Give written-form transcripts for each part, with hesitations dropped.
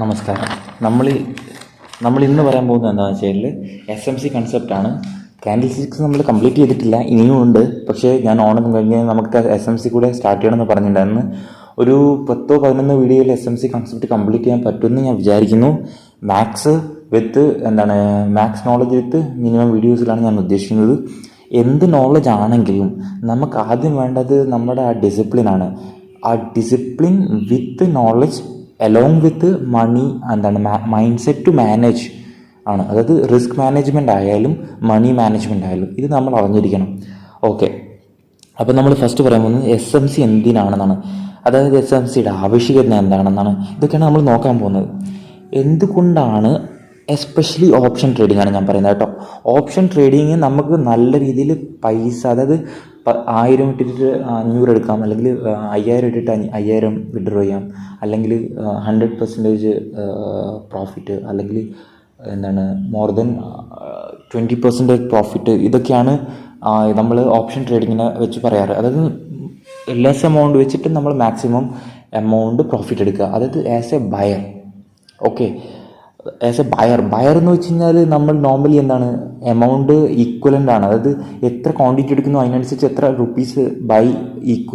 നമസ്കാരം. നമ്മൾ നമ്മൾ ഇന്ന് പറയാൻ പോകുന്നത് എന്താണെന്ന് വെച്ചാൽ SMC കൺസെപ്റ്റാണ്. കാൻഡിൽ സ്റ്റിക്സ് നമ്മൾ കംപ്ലീറ്റ് ചെയ്തിട്ടില്ല, ഇനിയും ഉണ്ട്. പക്ഷേ ഞാൻ ഓണം കഴിഞ്ഞ് നമുക്ക് SMC കൂടെ സ്റ്റാർട്ട് ചെയ്യണമെന്ന് പറഞ്ഞിട്ടുണ്ടായിരുന്നു. ഒരു 10-11 വീഡിയോയിൽ SMC കൺസെപ്റ്റ് കംപ്ലീറ്റ് ചെയ്യാൻ പറ്റുമെന്ന് ഞാൻ വിചാരിക്കുന്നു. മാത്സ് നോളജ് വിത്ത് മിനിമം വീഡിയോസിലാണ് ഞാൻ ഉദ്ദേശിക്കുന്നത്. എന്ത് നോളജ് ആണെങ്കിലും നമുക്ക് ആദ്യം വേണ്ടത് നമ്മുടെ ആ ഡിസിപ്ലിനാണ്. ആ discipline with knowledge along with money, mindset to manage ആണ്. അതായത് റിസ്ക് മാനേജ്മെൻ്റ് ആയാലും മണി മാനേജ്മെൻ്റ് ആയാലും ഇത് നമ്മൾ അറിഞ്ഞിരിക്കണം. ഓക്കെ, അപ്പോൾ നമ്മൾ ഫസ്റ്റ് പറയാൻ പോകുന്നത് SMC എന്തിനാണെന്നാണ്. അതായത് SMCയുടെ ആവശ്യകത എന്താണെന്നാണ്. ഇതൊക്കെയാണ് നമ്മൾ നോക്കാൻ പോകുന്നത്. എന്തുകൊണ്ടാണ് എസ്പെഷ്യലി ഓപ്ഷൻ ട്രേഡിംഗ് ആണ് ഞാൻ പറയുന്നത് കേട്ടോ. ഓപ്ഷൻ ട്രേഡിങ് നമുക്ക് നല്ല രീതിയിൽ പൈസ, അതായത് 1000 ഇട്ടിട്ട് 500 എടുക്കാം, അല്ലെങ്കിൽ 5000 ഇട്ടിട്ട് 5000 വിഡ്രോ ചെയ്യാം, അല്ലെങ്കിൽ 100% പ്രോഫിറ്റ്, അല്ലെങ്കിൽ മോർ ദൻ 20% പ്രോഫിറ്റ്. ഇതൊക്കെയാണ് നമ്മൾ ഓപ്ഷൻ ട്രേഡിങ്ങിനെ വെച്ച് പറയാറ്. അതായത് ലെസ് എമൗണ്ട് വെച്ചിട്ട് നമ്മൾ മാക്സിമം എമൗണ്ട് പ്രോഫിറ്റ് എടുക്കുക, അതായത് as A buyer. Okay, as A buyer എന്ന് വെച്ച് കഴിഞ്ഞാൽ നമ്മൾ നോർമലി എമൗണ്ട് ഈക്വലൻ്റ് ആണ്. അതായത് എത്ര ക്വാണ്ടിറ്റി എടുക്കുന്നു അതിനനുസരിച്ച് എത്ര റുപ്പീസ് ബൈ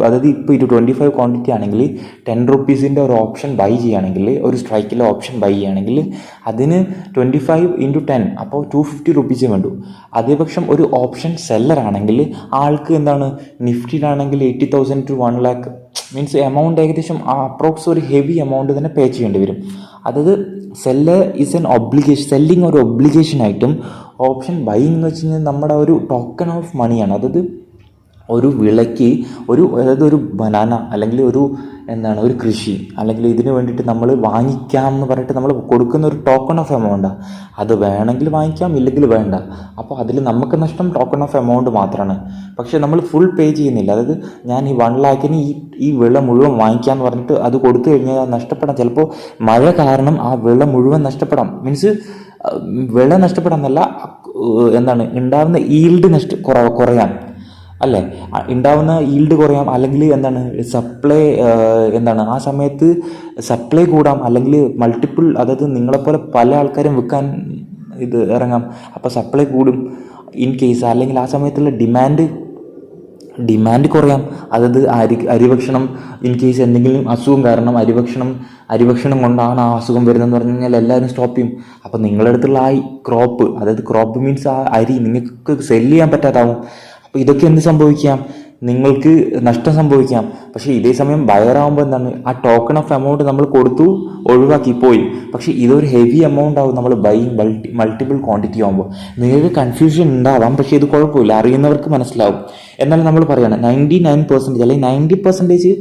അതായത് ഇപ്പോൾ 25 ക്വാണ്ടിറ്റി ആണെങ്കിൽ 10 റുപ്പീസിൻ്റെ ഒരു ഓപ്ഷൻ ബൈ ചെയ്യുകയാണെങ്കിൽ, ഒരു സ്ട്രൈക്കിലെ ഓപ്ഷൻ ബൈ ചെയ്യുകയാണെങ്കിൽ അതിന് 25 × 10, അപ്പോൾ 250 റുപ്പീസേ വേണ്ടു. അതേപക്ഷം ഒരു ഓപ്ഷൻ സെല്ലർ ആണെങ്കിൽ ആൾക്ക് നിഫ്റ്റിയിലാണെങ്കിൽ 80,000 to 1 lakh മീൻസ് എമൗണ്ട് ഏകദേശം അപ്രോക്സ് ഒരു ഹെവി എമൗണ്ട് തന്നെ പേ ചെയ്യേണ്ടി വരും. അതായത് seller is N obligation, selling ഒരു ഒബ്ലിഗേഷൻ ആയിട്ടും ഓപ്ഷൻ ബൈയിങ് എന്ന് വെച്ച് കഴിഞ്ഞാൽ നമ്മുടെ ഒരു ടോക്കൺ ഓഫ് മണിയാണ്. അതായത് ഒരു വിളയ്ക്ക് അതായത് ഒരു ബനാന അല്ലെങ്കിൽ ഒരു കൃഷി, അല്ലെങ്കിൽ ഇതിന് വേണ്ടിയിട്ട് നമ്മൾ വാങ്ങിക്കാം എന്ന് പറഞ്ഞിട്ട് നമ്മൾ കൊടുക്കുന്ന ഒരു ടോക്കൺ ഓഫ് എമൗണ്ടാണ്. അത് വേണമെങ്കിൽ വാങ്ങിക്കാം, ഇല്ലെങ്കിൽ വേണ്ട. അപ്പോൾ അതിൽ നമുക്ക് നഷ്ടം ടോക്കൺ ഓഫ് എമൗണ്ട് മാത്രമാണ്. പക്ഷേ നമ്മൾ ഫുൾ പേ ചെയ്യുന്നില്ല. അതായത് ഞാൻ ഈ 1 lakhന് ഈ വിള മുഴുവൻ വാങ്ങിക്കാമെന്ന് പറഞ്ഞിട്ട് അത് കൊടുത്തു കഴിഞ്ഞാൽ നഷ്ടപ്പെടാം. ചിലപ്പോൾ മഴ കാരണം ആ വിള മുഴുവൻ നഷ്ടപ്പെടാം. മീൻസ് വിള നഷ്ടപ്പെടാമെന്നല്ല, ഉണ്ടാകുന്ന ഈൽഡ് കുറയാം, അല്ലേ? ഉണ്ടാവുന്ന ഈൽഡ് കുറയാം, അല്ലെങ്കിൽ സപ്ലൈ ആ സമയത്ത് സപ്ലൈ കൂടാം, അല്ലെങ്കിൽ മൾട്ടിപ്പിൾ, അതായത് നിങ്ങളെപ്പോലെ പല ആൾക്കാരും വിൽക്കാൻ ഇറങ്ങാം. അപ്പോൾ സപ്ലൈ കൂടും ഇൻ കേസ്, അല്ലെങ്കിൽ ആ സമയത്തുള്ള ഡിമാൻഡ് കുറയാം. അതായത് അരിഭക്ഷണം ഇൻ കേസ് എന്തെങ്കിലും അസുഖം കാരണം അരിഭക്ഷണം കൊണ്ടാണ് ആ അസുഖം വരുന്നതെന്ന് പറഞ്ഞു കഴിഞ്ഞാൽ എല്ലാവരും സ്റ്റോപ്പ് ചെയ്യും. അപ്പോൾ നിങ്ങളുടെ അടുത്തുള്ള ആ ക്രോപ്പ് മീൻസ് ആ അരി നിങ്ങൾക്ക് സെല്ല് ചെയ്യാൻ പറ്റാതാവും. അപ്പോൾ ഇതൊക്കെ എന്ത് സംഭവിക്കാം? നിങ്ങൾക്ക് നഷ്ടം സംഭവിക്കാം. പക്ഷേ ഇതേ സമയം ബയറാകുമ്പോൾ ആ ടോക്കൺ ഓഫ് എമൗണ്ട് നമ്മൾ കൊടുത്തു ഒഴിവാക്കി പോയി. പക്ഷേ ഇതൊരു ഹെവി എമൗണ്ട് ആവും നമ്മൾ മൾട്ടിപ്പിൾ ക്വാണ്ടിറ്റി ആകുമ്പോൾ. നിങ്ങൾക്ക് കൺഫ്യൂഷൻ ഉണ്ടാവാം, പക്ഷേ ഇത് കുഴപ്പമില്ല, അറിയുന്നവർക്ക് മനസ്സിലാവും. എന്നാൽ നമ്മൾ പറയുകയാണ് 99% അല്ലെങ്കിൽ 90%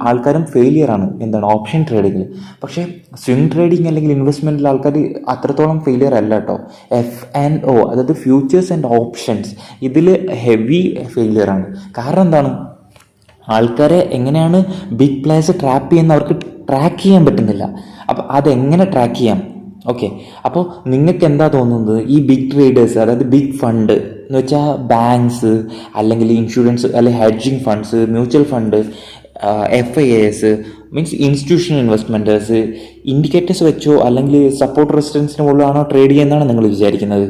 ആൾക്കാരും ഫെയിലിയറാണ് ഓപ്ഷൻ ട്രേഡിങ്ങിൽ. പക്ഷേ സ്വിംഗ് ട്രേഡിങ് അല്ലെങ്കിൽ ഇൻവെസ്റ്റ്മെൻറ്റിൽ ആൾക്കാർ അത്രത്തോളം ഫെയിലിയർ അല്ല കേട്ടോ. F&O അതായത് ഫ്യൂച്ചേഴ്സ് ആൻഡ് ഓപ്ഷൻസ്, ഇതിൽ ഹെവി ഫെയിലിയറാണ്. കാരണം എന്താണ്? ആൾക്കാരെ എങ്ങനെയാണ് ബിഗ് പ്ലേയേഴ്സ് ട്രാപ്പ് ചെയ്യുന്നവർക്ക് ട്രാക്ക് ചെയ്യാൻ പറ്റുന്നില്ല. അപ്പോൾ അതെങ്ങനെ ട്രാക്ക് ചെയ്യാം? ഓക്കെ, അപ്പോൾ നിങ്ങൾക്ക് എന്താ തോന്നുന്നത്? ഈ ബിഗ് ട്രേഡേഴ്സ്, അതായത് ബിഗ് ഫണ്ട് എന്ന് വെച്ചാൽ ബാങ്ക്സ്, അല്ലെങ്കിൽ ഇൻഷുറൻസ്, അല്ലെങ്കിൽ hedging funds, mutual fund, FIAs means institutional investors indicators വെച്ചോ അല്ലെങ്കിൽ സപ്പോർട്ട് റെസിസ്റ്റൻസിന് മുകളിലാണോ ട്രേഡ് ചെയ്യുന്നതാണ് നിങ്ങൾ വിചാരിക്കുന്നത്?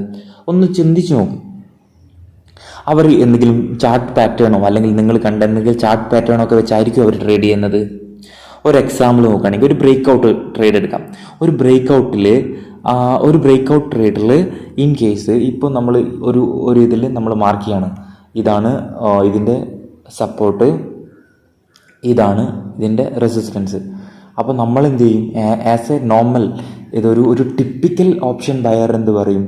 ഒന്ന് ചിന്തിച്ച് നോക്കും. അവർ എന്തെങ്കിലും ചാർട്ട് പാറ്റേണോ അല്ലെങ്കിൽ നിങ്ങൾ കണ്ട എന്തെങ്കിലും ചാർട്ട് പാറ്റേണോ ഒക്കെ വെച്ചായിരിക്കും അവർ ട്രേഡ് ചെയ്യുന്നത്. ഒരു എക്സാമ്പിൾ നോക്കുകയാണെങ്കിൽ ഒരു ബ്രേക്ക് ട്രേഡ് എടുക്കാം. ഒരു ബ്രേക്ക് ട്രേഡിൽ ഇൻ കേസ് ഇപ്പോൾ നമ്മൾ ഒരു ഇതിൽ നമ്മൾ മാർക്ക് ചെയ്യാണ്, ഇതാണ് ഇതിൻ്റെ സപ്പോർട്ട്, ഇതാണ് ഇതിൻ്റെ റെസിസ്റ്റൻസ്. അപ്പോൾ നമ്മൾ എന്ത് ചെയ്യും? ആസ് എ നോർമൽ ഒരു ടിപ്പിക്കൽ ഓപ്ഷൻ ബയർ എന്ത് പറയും?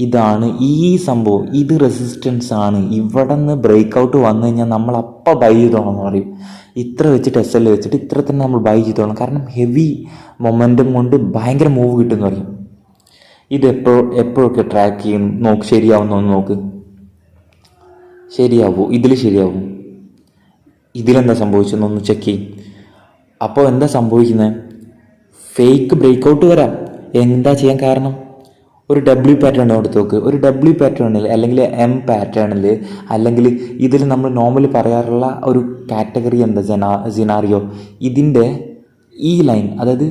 ഇതാണ് ഈ സംഭവം, ഇത് റെസിസ്റ്റൻസ് ആണ്, ഇവിടെ നിന്ന് ബ്രേക്ക് വന്നു കഴിഞ്ഞാൽ നമ്മൾ അപ്പം ബൈ ചെയ്തോളാം എന്ന് പറയും. ഇത്ര വെച്ചിട്ട് SL വെച്ചിട്ട് ഇത്ര തന്നെ നമ്മൾ ബൈ ചെയ്തോളാം, കാരണം ഹെവി മൊമെൻറ്റം കൊണ്ട് ഭയങ്കര മൂവ് കിട്ടുമെന്ന് പറയും. ഇത് എപ്പോഴൊക്കെ ട്രാക്ക് ചെയ്യും ശരിയാവുന്നൊന്ന് നോക്ക്. ശരിയാവൂ? ഇതിൽ ശരിയാവും? ഇതിലെന്താ സംഭവിച്ചതെന്നൊന്ന് ചെക്ക് ചെയ്യും. അപ്പോൾ എന്താ സംഭവിക്കുന്നത്? ഫേക്ക് ബ്രേക്കൗട്ട് വരാം. എന്താ ചെയ്യാൻ കാരണം? ഒരു W പാറ്റേൺ എടുത്ത് നോക്ക്. ഒരു W പാറ്റേണിൽ അല്ലെങ്കിൽ M പാറ്റേണിൽ അല്ലെങ്കിൽ ഇതിൽ നമ്മൾ നോർമലി പറയാറുള്ള ഒരു കാറ്റഗറി സിനാറിയോ, ഇതിൻ്റെ ഈ ലൈൻ, അതായത്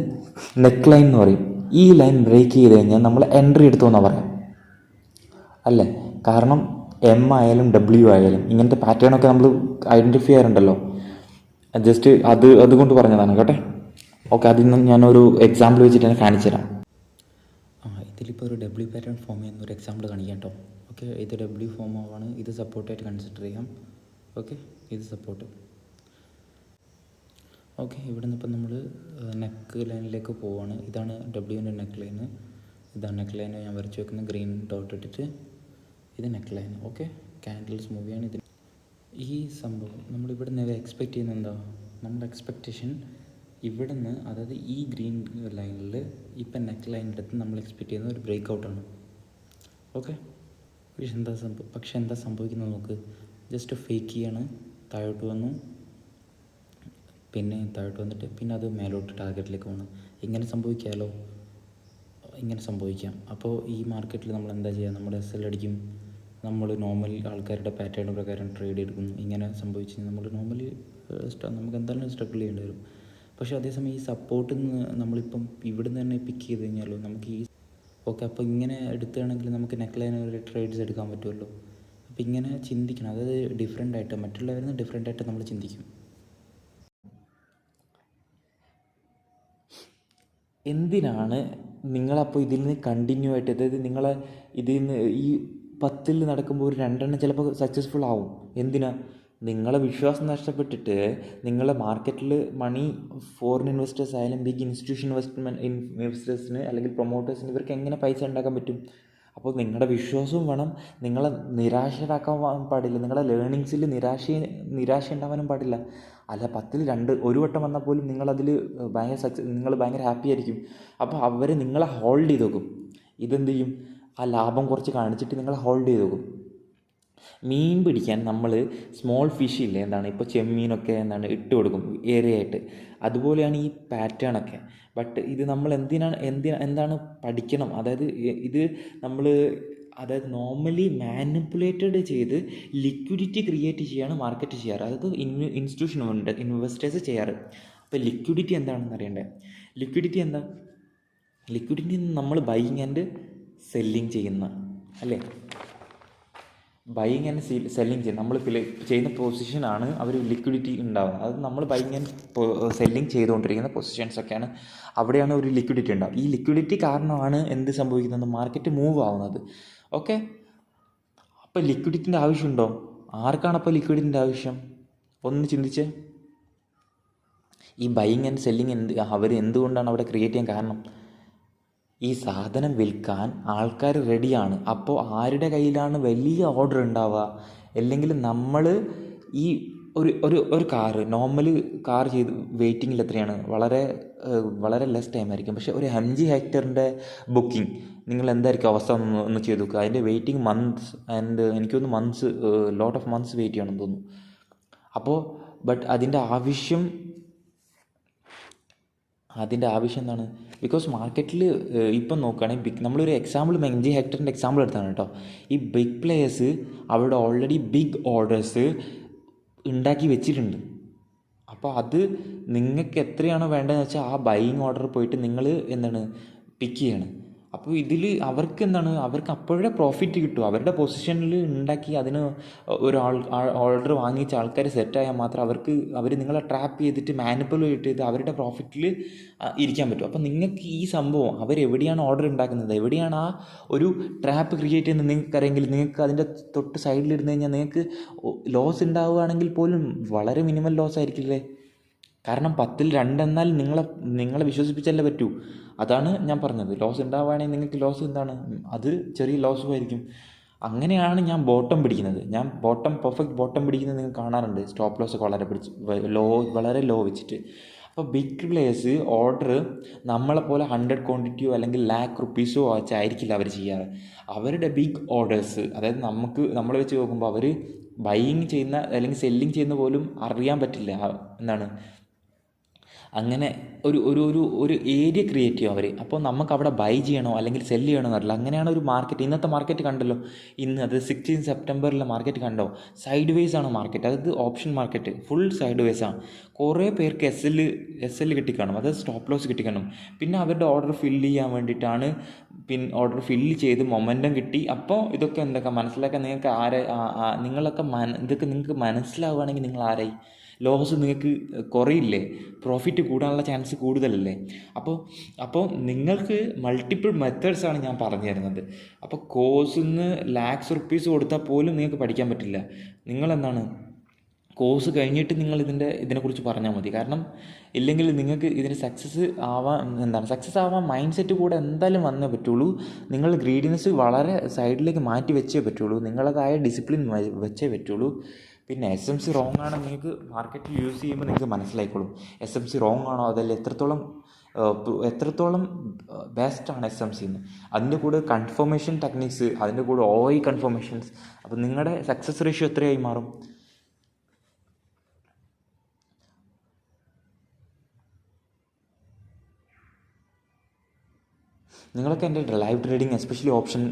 നെക്ക് ലൈൻ എന്ന് പറയും. ഈ ലൈൻ ബ്രേക്ക് ചെയ്ത് കഴിഞ്ഞാൽ നമ്മൾ എൻട്രി എടുത്തു എന്നാണ് പറയാം അല്ലേ? കാരണം എം ആയാലും ഡബ്ല്യു ആയാലും ഇങ്ങനത്തെ പാറ്റേണൊക്കെ നമ്മൾ ഐഡൻറ്റിഫൈ ചെയ്യാറുണ്ടല്ലോ. ജസ്റ്റ് അതുകൊണ്ട് പറഞ്ഞതാണ് കേട്ടെ. ഓക്കെ, അതിൽ നിന്ന് ഞാനൊരു എക്സാമ്പിൾ വെച്ചിട്ട് തന്നെ കാണിച്ചു തരാം. ഇതിലിപ്പോൾ ഒരു ഡബ്ല്യു പാറ്റേൺ ഫോം ചെയ്യുന്ന ഒരു എക്സാമ്പിൾ കാണിക്കാം കേട്ടോ. ഓക്കെ, ഇത് ഡബ്ല്യു ഫോം ആവാണ്. ഇത് സപ്പോർട്ടായിട്ട് കൺസിഡർ ചെയ്യാം. ഓക്കെ, ഇത് സപ്പോർട്ട്. ഓക്കെ, ഇവിടെ നിന്ന് ഇപ്പം നമ്മൾ നെക്ക് ലൈനിലേക്ക് പോവുകയാണ്. ഇതാണ് ഡബ്ല്യുവിൻ്റെ നെക്ക് ലൈന്. ഇതാണ് നെക്ക് ലൈന് ഞാൻ വരച്ച് വെക്കുന്ന ഗ്രീൻ ഡോട്ട് ഇട്ടിട്ട്. ഇത് നെക്ക് ലൈൻ. ഓക്കെ, ക്യാൻഡിൽസ് മൂവിയാണ് ഇത്. ഈ സംഭവം നമ്മളിവിടെ നിന്ന് എക്സ്പെക്റ്റ് ചെയ്യുന്നത് എന്താ? നമ്മുടെ എക്സ്പെക്റ്റേഷൻ ഇവിടെ നിന്ന്, അതായത് ഈ ഗ്രീൻ ലൈനിൽ ഇപ്പം നെക്ക് ലൈനിൻ്റെ അടുത്ത് നമ്മൾ എക്സ്പെക്റ്റ് ചെയ്യുന്ന ഒരു ബ്രേക്ക് ഔട്ടാണ്. ഓക്കെ, പക്ഷെ എന്താ സംഭവിക്കുന്നത് നോക്ക്. ജസ്റ്റ് ഫേക്ക് ചെയ്യാണ്, താഴോട്ട് വന്നു, പിന്നെ താഴോട്ട് വന്നിട്ട് പിന്നെ അത് മേലോട്ട് ടാർഗറ്റിലേക്ക് പോകണം. ഇങ്ങനെ സംഭവിക്കാമല്ലോ, ഇങ്ങനെ സംഭവിക്കാം. അപ്പോൾ ഈ മാർക്കറ്റിൽ നമ്മൾ എന്താ ചെയ്യുക? നമ്മുടെ എസ് എൽ അടിക്കും, നമ്മൾ നോർമൽ ആൾക്കാരുടെ പാറ്റേൺ പ്രകാരം ട്രേഡ് എടുക്കും. ഇങ്ങനെ സംഭവിച്ച് നമ്മൾ നോർമലി നമുക്ക് എന്തായാലും സ്ട്രഗിൾ ചെയ്യേണ്ടി വരും. പക്ഷേ അതേസമയം ഈ സപ്പോർട്ടിൽ നിന്ന് നമ്മളിപ്പം ഇവിടുന്ന് തന്നെ പിക്ക് ചെയ്ത് കഴിഞ്ഞാലോ നമുക്ക് ഈ ഓക്കെ, അപ്പോൾ ഇങ്ങനെ എടുക്കുകയാണെങ്കിൽ നമുക്ക് നെക്ക് ലൈൻ ഒരു ട്രേഡ്സ് എടുക്കാൻ പറ്റുമല്ലോ. അപ്പോൾ ഇങ്ങനെ ചിന്തിക്കണം, അതായത് ഡിഫറെൻ്റ് ആയിട്ട്, മറ്റുള്ളവരിൽ നിന്ന് ഡിഫറെൻ്റ് ആയിട്ട് നമ്മൾ ചിന്തിക്കും. എന്തിനാണ് നിങ്ങളപ്പോൾ ഇതിൽ നിന്ന് കണ്ടിന്യൂ ആയിട്ട്, അതായത് നിങ്ങളെ ഇതിൽ നിന്ന് ഈ 10 നടക്കുമ്പോൾ ഒരു 2 ചിലപ്പോൾ സക്സസ്ഫുൾ ആവും. എന്തിനാ? നിങ്ങളെ വിശ്വാസം നഷ്ടപ്പെട്ടിട്ട് നിങ്ങളെ മാർക്കറ്റിൽ മണി ഫോറിൻ ഇൻവെസ്റ്റേഴ്സ് ആയാലും ബിഗ് ഇൻസ്റ്റിറ്റ്യൂഷൻ ഇൻവെസ്റ്റേഴ്സിന് അല്ലെങ്കിൽ പ്രൊമോട്ടേഴ്സിന് ഇവർക്ക് എങ്ങനെ പൈസ ഉണ്ടാക്കാൻ പറ്റും? അപ്പോൾ നിങ്ങളുടെ വിശ്വാസവും വേണം. നിങ്ങളെ നിരാശരാക്കാൻ പാടില്ല. നിങ്ങളുടെ ലേണിങ്സിൽ നിരാശ ഉണ്ടാവാനും പാടില്ല. അല്ല, 10 ഒരു വട്ടം വന്നാൽ പോലും നിങ്ങളതിൽ നിങ്ങൾ ഭയങ്കര ഹാപ്പി ആയിരിക്കും. അപ്പോൾ അവർ നിങ്ങളെ ഹോൾഡ് ചെയ്ത് നോക്കും. ഇതെന്ത് ചെയ്യും? ആ ലാഭം കുറച്ച് കാണിച്ചിട്ട് നിങ്ങളെ ഹോൾഡ് ചെയ്ത് നോക്കും. മീൻ പിടിക്കാൻ നമ്മൾ സ്മോൾ ഫിഷ് ഇല്ലേ, എന്താണ് ഇപ്പോൾ ചെമ്മീനൊക്കെ ഇട്ട് കൊടുക്കും ഏരിയയായിട്ട്. അതുപോലെയാണ് ഈ പാറ്റേണൊക്കെ. ബട്ട് ഇത് നമ്മൾ എന്താണ് പഠിക്കണം. അതായത് ഇത് നമ്മൾ നോർമലി മാനിപ്പുലേറ്റഡ് ചെയ്ത് ലിക്വിഡിറ്റി ക്രിയേറ്റ് ചെയ്യാണ് മാർക്കറ്റ് ചെയ്യാറ്. അതായത് ഇൻസ്റ്റിറ്റ്യൂഷൻ ഇൻവെസ്റ്റേഴ്സ് ചെയ്യാറ്. അപ്പോൾ ലിക്വിഡിറ്റി എന്താണെന്ന് അറിയണ്ടേ? ലിക്വിഡിറ്റി എന്താ? ലിക്വിഡിറ്റി നമ്മൾ ബൈയിങ് ആൻഡ് സെല്ലിങ് ചെയ്യുന്ന, അല്ലേ? ബൈയിങ് ആൻഡ് സെല്ലിങ് ചെയ്യുന്ന നമ്മൾ ചെയ്യുന്ന പൊസിഷനാണ് അവർ ലിക്വിഡിറ്റി ഉണ്ടാവുന്നത്. അത് നമ്മൾ ബൈയിങ് ആൻഡ് സെല്ലിങ് ചെയ്തുകൊണ്ടിരിക്കുന്ന പൊസിഷൻസൊക്കെയാണ്, അവിടെയാണ് ഒരു ലിക്വിഡിറ്റി ഉണ്ടാവുക. ഈ ലിക്വിഡിറ്റി കാരണമാണ് എന്ത് സംഭവിക്കുന്നത്? മാർക്കറ്റ് മൂവ് ആവുന്നത്. ഓക്കെ, അപ്പോൾ ലിക്വിഡിറ്റിൻ്റെ ആവശ്യമുണ്ടോ? ആർക്കാണ് അപ്പോൾ ലിക്വിഡിറ്റിൻ്റെ ആവശ്യം? ഒന്ന് ചിന്തിച്ചേ. ഈ ബൈയിങ് ആൻഡ് സെല്ലിങ് അവർ എന്തുകൊണ്ടാണ് അവിടെ ക്രിയേറ്റ് ചെയ്യാൻ കാരണം? ഈ സാധനം വിൽക്കാൻ ആൾക്കാർ റെഡിയാണ്. അപ്പോൾ ആരുടെ കയ്യിലാണ് വലിയ ഓർഡർ ഉണ്ടാവുക? അല്ലെങ്കിൽ നമ്മൾ ഈ ഒരു നോർമൽ കാർ ചെയ്ത് വെയിറ്റിങ്ങിൽ എത്രയാണ്? വളരെ ലെസ് ടൈം ആയിരിക്കും. പക്ഷേ ഒരു 5 ഹെക്ടറിൻ്റെ ബുക്കിംഗ് നിങ്ങൾ എന്തായിരിക്കും അവസ്ഥ ഒന്ന് ചെയ്ത് നോക്കുക. അതിൻ്റെ വെയിറ്റിംഗ് മന്ത്സ് ആൻഡ് എനിക്കൊന്ന് ലോട്ട് ഓഫ് മന്ത്സ് വെയിറ്റ് ചെയ്യണമെന്ന് തോന്നുന്നു. അപ്പോൾ ബട്ട് അതിൻ്റെ ആവശ്യം എന്താണ്? ബിക്കോസ് മാർക്കറ്റിൽ ഇപ്പം നോക്കുകയാണെങ്കിൽ നമ്മളൊരു എക്സാമ്പിൾ 5 ഹെക്ടറിൻ്റെ എക്സാമ്പിൾ എടുത്താണ് കേട്ടോ. ഈ ബിഗ് പ്ലേയേഴ്സ് അവിടെ ഓൾറെഡി ബിഗ് ഓർഡേഴ്സ് ഉണ്ടാക്കി വെച്ചിട്ടുണ്ട്. അപ്പോൾ അത് നിങ്ങൾക്ക് എത്രയാണോ വേണ്ടതെന്ന് വെച്ചാൽ ആ ബൈയിങ് ഓർഡർ പോയിട്ട് നിങ്ങൾ പിക്ക് ചെയ്യണം. അപ്പോൾ ഇതിൽ അവർക്ക് അപ്പോഴേ പ്രോഫിറ്റ് കിട്ടും. അവരുടെ പൊസിഷനിൽ ഉണ്ടാക്കി അതിന് ഓർഡർ വാങ്ങിച്ച ആൾക്കാർ സെറ്റായാൽ മാത്രം അവർ നിങ്ങളെ ട്രാപ്പ് ചെയ്തിട്ട് മാനിപ്പുലേറ്റ് ചെയ്ത് അവരുടെ പ്രോഫിറ്റിൽ ഇരിക്കാൻ പറ്റും. അപ്പോൾ നിങ്ങൾക്ക് ഈ സംഭവം അവരെവിടെയാണ് ഓർഡർ ഉണ്ടാക്കുന്നത്, എവിടെയാണ് ആ ഒരു ട്രാപ്പ് ക്രിയേറ്റ് ചെയ്യുന്നത് നിങ്ങൾക്കറിയെങ്കിൽ നിങ്ങൾക്ക് അതിൻ്റെ തൊട്ട് സൈഡിലിരുന്ന് കഴിഞ്ഞാൽ നിങ്ങൾക്ക് ലോസ് ഉണ്ടാവുകയാണെങ്കിൽ പോലും വളരെ മിനിമൽ ലോസ് ആയിരിക്കില്ലേ? കാരണം 10ൽ 2 എന്നാൽ നിങ്ങളെ വിശ്വസിപ്പിച്ചല്ലേ പറ്റൂ. അതാണ് ഞാൻ പറഞ്ഞത്. ലോസ് ഉണ്ടാവുകയാണെങ്കിൽ നിങ്ങൾക്ക് ലോസ് അത് ചെറിയ ലോസും ആയിരിക്കും. അങ്ങനെയാണ് ഞാൻ ബോട്ടം പിടിക്കുന്നത്. പെർഫെക്റ്റ് ബോട്ടം പിടിക്കുന്നത് നിങ്ങൾ കാണാറുണ്ട്. സ്റ്റോപ്പ് ലോസ് ഒക്കെ വളരെ ലോ വെച്ചിട്ട്. അപ്പോൾ ബിഗ് പ്ലേയേഴ്സ് ഓർഡർ നമ്മളെപ്പോലെ 100 ക്വാണ്ടിറ്റിയോ അല്ലെങ്കിൽ ₹1,00,000 വെച്ചായിരിക്കില്ല അവർ ചെയ്യാറ്. അവരുടെ ബിഗ് ഓർഡേഴ്സ്, അതായത് നമ്മളെ വെച്ച് നോക്കുമ്പോൾ അവർ ബൈയിങ് ചെയ്യുന്ന അല്ലെങ്കിൽ സെല്ലിങ് ചെയ്യുന്ന പോലും അറിയാൻ പറ്റില്ല. അങ്ങനെ ഒരു ഒരു ഒരു ഒരു ഏരിയ ക്രിയേറ്റ് ചെയ്യും അവർ. അപ്പോൾ നമുക്ക് അവിടെ ബൈ ചെയ്യണോ അല്ലെങ്കിൽ സെല് ചെയ്യണോ എന്നറിയില്ല. അങ്ങനെയാണ് ഒരു മാർക്കറ്റ്. ഇന്നത്തെ മാർക്കറ്റ് കണ്ടല്ലോ, ഇന്ന് അത് 16 സെപ്റ്റംബറിലെ മാർക്കറ്റ് കണ്ടോ, സൈഡ് വേസ് ആണ് മാർക്കറ്റ്. അതായത് option market full side vase ആണ്. കുറേ പേർക്ക് എസ് എൽ കിട്ടിക്കാണും, അതായത് സ്റ്റോപ്പ് ലോസ് കിട്ടിക്കാണും. പിന്നെ അവരുടെ ഓർഡർ ഫില്ല് ചെയ്യാൻ വേണ്ടിയിട്ടാണ്, പിന്നെ ഓർഡർ ഫില്ല് ചെയ്ത് മൊമെൻറ്റം കിട്ടി. അപ്പോൾ ഇതൊക്കെ എന്തൊക്കെ മനസ്സിലാക്കാൻ നിങ്ങൾക്ക് നിങ്ങളൊക്കെ ഇതൊക്കെ നിങ്ങൾക്ക് മനസ്സിലാവുകയാണെങ്കിൽ നിങ്ങൾ ആരായി? ലോസ് നിങ്ങൾക്ക് കുറയില്ലേ? പ്രോഫിറ്റ് കൂടാനുള്ള ചാൻസ് കൂടുതലല്ലേ? അപ്പോൾ നിങ്ങൾക്ക് മൾട്ടിപ്പിൾ മെത്തേഡ്സാണ് ഞാൻ പറഞ്ഞു തരുന്നത്. അപ്പോൾ കോഴ്സിൽ നിന്ന് ലാക്സ് റുപ്പീസ് കൊടുത്താൽ പോലും നിങ്ങൾക്ക് പഠിക്കാൻ പറ്റില്ല. നിങ്ങളെന്താണ്, കോഴ്സ് കഴിഞ്ഞിട്ട് നിങ്ങൾ ഇതിനെക്കുറിച്ച് പറഞ്ഞാൽ മതി. കാരണം ഇല്ലെങ്കിൽ നിങ്ങൾക്ക് ഇതിന് സക്സസ് ആവാൻ മൈൻഡ് സെറ്റ് കൂടെ എന്തായാലും വന്നേ പറ്റുള്ളൂ. നിങ്ങൾ ഗ്രീഡിനെസ് വളരെ സൈഡിലേക്ക് മാറ്റി വെച്ചേ പറ്റുള്ളൂ. നിങ്ങളതായ ഡിസിപ്ലിൻ വെച്ചേ പറ്റുള്ളൂ. പിന്നെ SMC റോങ് ആണ് നിങ്ങൾക്ക് മാർക്കറ്റിൽ യൂസ് ചെയ്യുമ്പോൾ നിങ്ങൾക്ക് മനസ്സിലായിക്കോളും SMC റോങ് ആണോ, അതല്ല എത്രത്തോളം ബെസ്റ്റാണ് SMC എന്ന്. അതിൻ്റെ കൂടെ കൺഫർമേഷൻ ടെക്നിക്സ്, അതിൻ്റെ കൂടെ OI കൺഫർമേഷൻസ്. അപ്പോൾ നിങ്ങളുടെ സക്സസ് റേഷ്യോ എത്രയായി മാറും? നിങ്ങളൊക്കെ എൻ്റെ ലൈവ് ട്രേഡിങ് എസ്പെഷ്യലി ഓപ്ഷൻ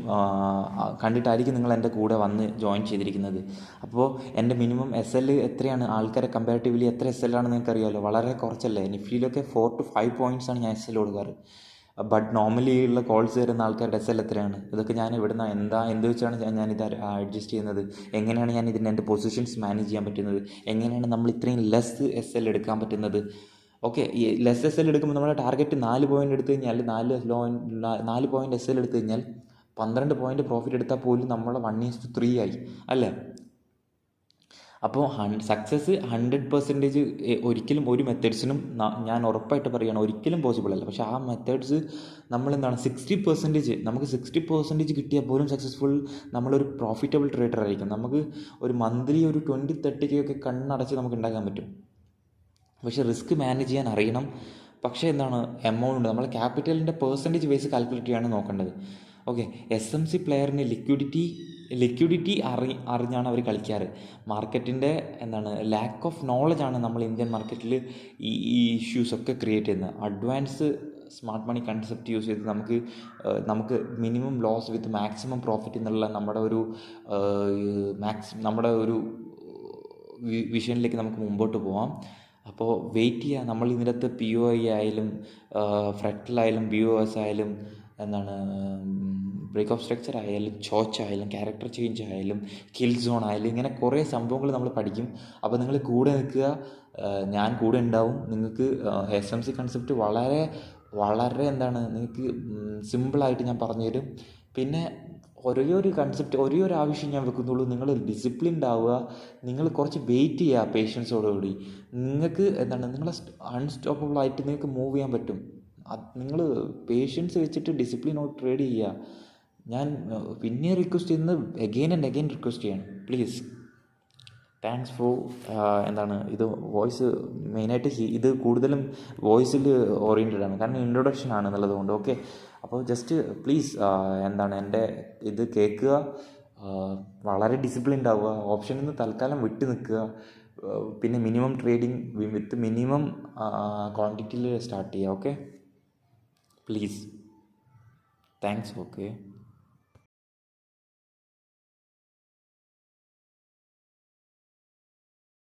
കണ്ടിട്ടായിരിക്കും നിങ്ങൾ എൻ്റെ കൂടെ വന്ന് ജോയിൻ ചെയ്തിരിക്കുന്നത്. അപ്പോൾ എൻ്റെ മിനിമം SL എത്രയാണ്? ആൾക്കാരെ കമ്പാരിറ്റീവ്ലി എത്ര SL ആണെന്ന് നിങ്ങൾക്ക് അറിയാമല്ലോ, വളരെ കുറച്ചല്ലേ. നിഫ്റ്റിയിലൊക്കെ 4 to 5 പോയിൻറ്റ്സാണ് ഞാൻ SL കൊടുക്കാറ്. ബട്ട് നോർമലി ഉള്ള കോൾസ് വരുന്ന ആൾക്കാരുടെ SL എത്രയാണ്? ഇതൊക്കെ ഞാൻ ഇവിടുന്ന് എന്ത് വെച്ചാണ് ഞാനിത് അഡ്ജസ്റ്റ് ചെയ്യുന്നത്? എങ്ങനെയാണ് ഞാൻ എൻ്റെ പൊസിഷൻസ് മാനേജ് ചെയ്യാൻ പറ്റുന്നത്? എങ്ങനെയാണ് നമ്മൾ ഇത്രയും ലെസ് SL എടുക്കാൻ പറ്റുന്നത്? ഓക്കെ, ഈ ലെസ് SL എടുക്കുമ്പോൾ നമ്മുടെ ടാർഗറ്റ് 4 പോയിൻ്റ് എടുത്തു കഴിഞ്ഞാൽ 4 പോയിൻ്റ് SL എടുത്തു കഴിഞ്ഞാൽ 12 പോയിൻ്റ് പ്രോഫിറ്റ് എടുത്താൽ പോലും നമ്മളെ 1:3 ആയി അല്ലേ? അപ്പോൾ സക്സസ് 100% ഒരിക്കലും ഒരു മെത്തേഡ്സിനും ഞാൻ ഉറപ്പായിട്ട് പറയുകയാണ് ഒരിക്കലും പോസിബിൾ അല്ല. പക്ഷേ ആ മെത്തേഡ്സ് നമ്മളെന്താണ് 60%, നമുക്ക് 60% കിട്ടിയാൽ പോലും സക്സസ്ഫുൾ നമ്മളൊരു പ്രോഫിറ്റബിൾ ട്രേഡർ ആയിരിക്കും. നമുക്ക് ഒരു മന്ത്ലി ഒരു 20-30K കണ്ണടച്ച് നമുക്ക് ഉണ്ടാക്കാൻ പറ്റും. പക്ഷേ റിസ്ക് മാനേജ് ചെയ്യാൻ അറിയണം. പക്ഷേ എമൗണ്ട് നമ്മൾ ക്യാപിറ്റലിൻ്റെ പെർസെൻറ്റേജ് ബേസ് കാൽക്കുലേറ്റ് ചെയ്യാണ് നോക്കേണ്ടത്. ഓക്കെ, SMC പ്ലെയറിന് ലിക്വിഡിറ്റി അറിഞ്ഞാണ് അവർ കളിക്കാറ്. മാർക്കറ്റിൻ്റെ ലാക്ക് ഓഫ് നോളജാണ് നമ്മൾ ഇന്ത്യൻ മാർക്കറ്റിൽ ഈ ഇഷ്യൂസൊക്കെ ക്രിയേറ്റ് ചെയ്യുന്നത്. Advance smart money concept use ചെയ്ത് നമുക്ക് minimum loss with maximum profit എന്നുള്ള നമ്മുടെ ഒരു വിഷനിലേക്ക് നമുക്ക് മുമ്പോട്ട് പോവാം. അപ്പോൾ വെയിറ്റ് ചെയ്യുക. നമ്മൾ ഇതിനകത്ത് POI ആയാലും ഫ്രക്ടലായാലും BOS ആയാലും ബ്രേക്ക് ഓഫ് സ്ട്രക്ചർ ആയാലും ചോച്ച് ആയാലും ക്യാരക്ടർ ചേഞ്ച് ആയാലും കിൽ സോൺ ആയാലും ഇങ്ങനെ കുറേ സംഭവങ്ങൾ നമ്മൾ പഠിക്കും. അപ്പോൾ നിങ്ങൾ കൂടെ നിൽക്കുക, ഞാൻ കൂടെ ഉണ്ടാവും. നിങ്ങൾക്ക് SMC കൺസെപ്റ്റ് വളരെ വളരെ നിങ്ങൾക്ക് സിമ്പിളായിട്ട് ഞാൻ പറഞ്ഞുതരും. പിന്നെ ഒരേ ഒരു ആവശ്യം ഞാൻ വെക്കുന്നുള്ളൂ, നിങ്ങൾ ഡിസിപ്ലിൻഡ് ആവുക. നിങ്ങൾ കുറച്ച് വെയിറ്റ് ചെയ്യുക പേഷ്യൻസോടുകൂടി. നിങ്ങൾക്ക് നിങ്ങളെ അൺസ്റ്റോപ്പബിളായിട്ട് നിങ്ങൾക്ക് മൂവ് ചെയ്യാൻ പറ്റും. നിങ്ങൾ പേഷ്യൻസ് വെച്ചിട്ട് ഡിസിപ്ലിനോട് ട്രേഡ് ചെയ്യുക. ഞാൻ പിന്നെ റിക്വസ്റ്റ് ചെയ്യുന്നത് അഗെയിൻ ആൻഡ് അഗെയിൻ റിക്വസ്റ്റ് ചെയ്യണം, പ്ലീസ്. താങ്ക്സ് ഫോർ ഇത് വോയിസ് മെയിനായിട്ട് ഇത് കൂടുതലും വോയിസിൽ ഓറിയൻറ്റഡ് ആണ്, കാരണം ഇൻട്രൊഡക്ഷൻ ആണ് എന്നുള്ളത് കൊണ്ട്. ഓക്കെ, അപ്പോൾ ജസ്റ്റ് പ്ലീസ് എൻ്റെ ഇത് കേൾക്കുക, വളരെ ഡിസിപ്ലിൻഡ് ആവുക, ഓപ്ഷനിൽ നിന്ന് തൽക്കാലം വിട്ട് നിൽക്കുക. പിന്നെ മിനിമം ട്രേഡിങ് വിത്ത് മിനിമം ക്വാണ്ടിറ്റിയിൽ സ്റ്റാർട്ട് ചെയ്യുക. Okay, please. താങ്ക്സ്. ഓക്കെ.